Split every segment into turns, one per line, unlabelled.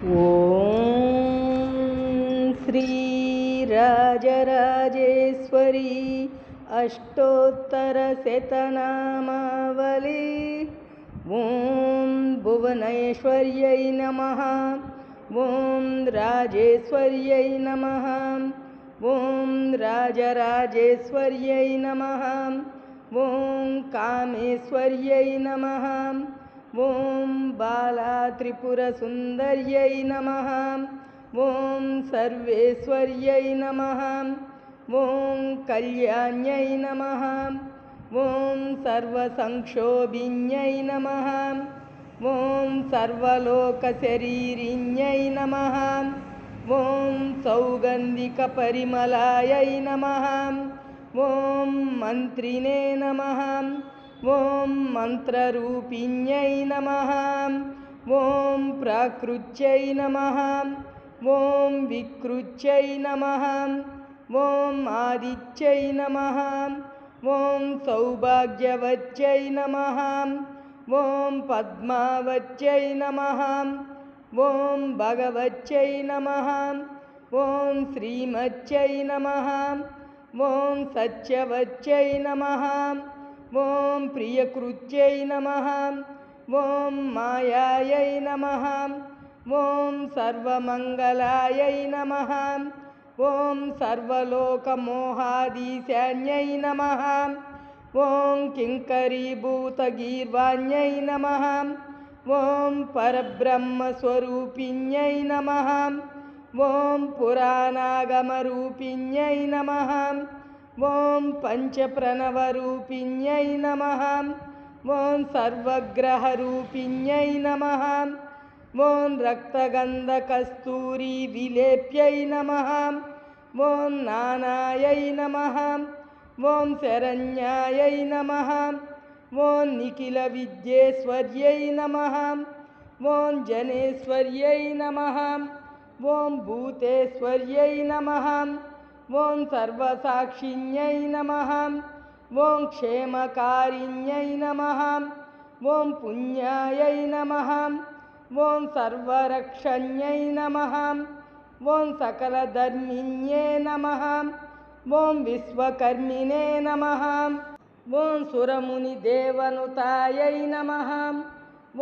ॐ श्री राजराजेश्वरी अष्टोत्तरशतनामावली। ॐ भुवनेश्वर्यै नमः। ॐ राजेश्वर्यै नमः। ॐ राजराजेश्वर्यै नमः। ॐ कामेश्वर्यै नमः। ॐ बालात्रिपुरसुन्दर्यै नमः। ॐ सर्वेश्वर्यै नमः। ॐ कल्याण्यै नमः। ॐ सर्वसंक्षोभिन्यै नमः। ॐ सर्वलोकशरीरिण्यै नमः। ॐ सौगन्धिकपरिमलायै नमः। ॐ मन्त्रिणे नमः। ॐ मन्त्ररूपिण्यै नमः। ॐ प्राकृत्यै नमः। ॐ विकृत्यै नमः। ॐ आदित्यै नमः। ॐ सौभाग्यवत्यै नमः। ॐ पद्मावत्यै नमः। ॐ भगवत्यै नमः। ॐ श्रीमत्यै नमः। ॐ सत्यवत्यै नमः। ॐ प्रियकृत्यै नमः। ॐ मायायै नमः। ॐ सर्वमङ्गलायै नमः। ॐ सर्वलोकमोहाधीशान्यै नमः। ॐ किङ्करीभूतगीर्वाण्यै नमः। ॐ परब्रह्मस्वरूपिण्यै नमः। ॐ पुराणागमरूपिण्यै नमः। ॐ पञ्चप्रणवरूपिण्यै नमः। ॐ सर्वग्रहरूपिण्यै नमः। ॐ रक्तगन्धकस्तूरीविलेप्यै नमः। ॐ नानायै नमः। ॐ शरण्यायै नमः। ॐ निखिलविद्येश्वर्यै नमः। ॐ जनेश्वर्यै नमः। ॐ भूतेश्वर्यै नमः। ॐ सर्वसाक्षिण्यै नमः। ॐ क्षेमकारिण्यै नमः। ॐ पुण्यायै नमः। ॐ सर्वरक्षण्यै नमः। ॐ सकलधर्मिण्ये नमः। ॐ विश्वकर्मिणे नमः। ॐ सुरमुनिदेवनुतायै नमः।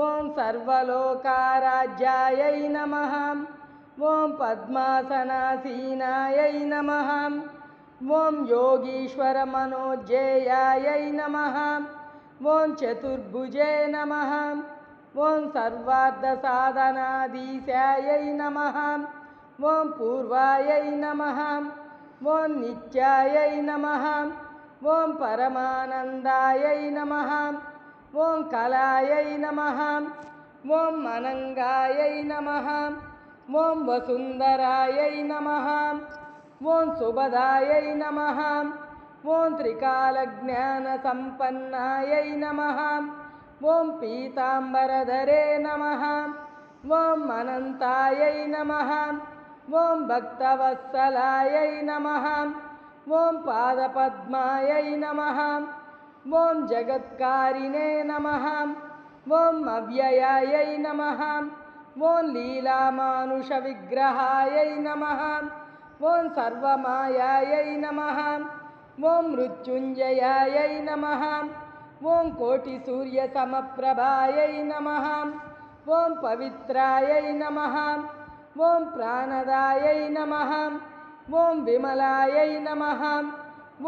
ॐ सर्वलोकाराध्यायै नमः। ॐ पद्मासनासीनायै नमः। ॐ योगीश्वरमनोज्ञेयायै नमः। ॐ चतुर्भुजे नमः। ॐ सर्वार्थसाधनाधीशायै नमः। ॐ पूर्वायै नमः। ॐ नित्यायै नमः। ॐ परमानन्दायै नमः। ॐ कलायै नमः। ॐ अनङ्गायै नमः। ॐ वसुन्धरायै नमः। ॐ सुभदायै नमः। ॐ त्रिकालज्ञानसम्पन्नायै नमः। ॐ पीताम्बरधरे नमः। ॐ अनन्तायै नमः। ॐ भक्तवत्सलायै नमः। ॐ पादपद्मायै नमः। ॐ जगत्कारिणे नमः। ॐ अव्ययायै नमः। ॐ लीलामानुषविग्रहायै नमः। ॐ सर्वमायायै नमः। ॐ मृत्युञ्जयायै नमः। ॐ कोटिसूर्यसमप्रभायै नमः। ॐ पवित्रायै नमः। ॐ प्राणदायै नमः। ॐ विमलायै नमः।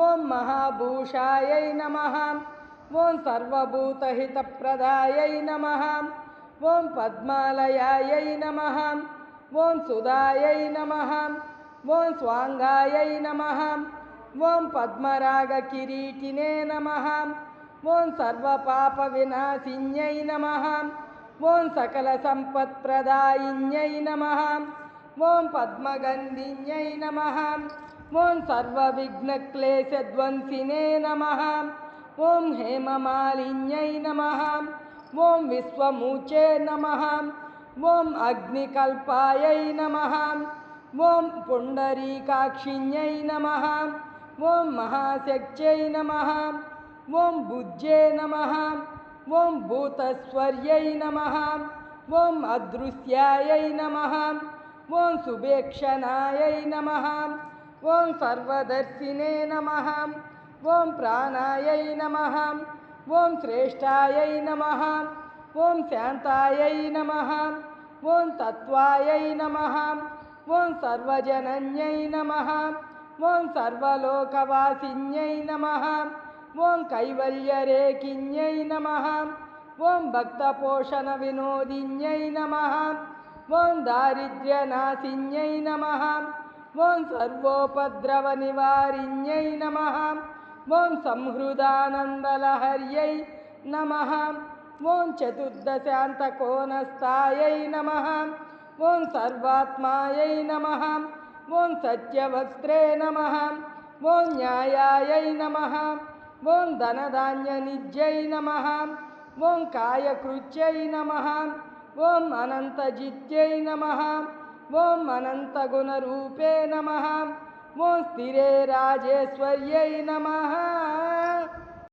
ॐ महाभूषायै नमः। ॐ सर्वभूतहितप्रदायै नमः। ॐ पद्मालयायै नमः। ॐ सुधायै नमः। ॐ स्वाङ्गायै नमः। ॐ पद्मरागकिरीटिने नमः। ॐ सर्वपापविनाशिन्यै नमः। ॐ सकलसम्पत्प्रदायिन्यै नमः। ॐ पद्मगन्धिन्यै नमः। ॐ सर्वविघ्नक्लेशध्वंसिने नमः। ॐ हेममालिन्यै नमः। ॐ विश्वमूचे नमः। ॐ अग्निकल्पायै नमः। ॐ पुण्डरीकाक्षिण्यै नमः। ॐ महाशक्त्यै नमः। ॐ भुज्ये नमः। ॐ भूतस्वर्यै नमः। ఓం అదృశ్యాయై నమః ఓం సుభేక్షణాయై నమః ఓం సర్వదర్శినే నమః ఓం ప్రాణాయై నమః ఓం శ్రేష్టాయై నమః ఓం శాంతాయై నమః ఓం తత్వాయై నమః ఓం సర్వజనన్యై నమః ఓం సర్వలోకవాసిన్యై నమః ఓం కైవల్యరేకిన్యై నమః ఓం భక్తపోషణ వినోదిన్యై నమః ఓం దారిద్ర్యనాశిన్యై నమః ఓం సర్వోపద్రవ నివారిణ్యై నమః ఓం సంహృదానందలహర్యై నమః ఓం చతుర్దశాంతకోనస్థాయై నమః ఓం సర్వాత్మాయై నమః ఓం సత్యవక్త్రే నమః ఓం న్యాయాయై నమః ఓం ధనధాన్యనిధ్యై నమః ఓం కాయకృత్యై నమః ఓం అనంతజిత్యై నమః ఓం అనంతగుణరూపే నమః ఓం స్థిరే రాజేశ్వర్యై నమః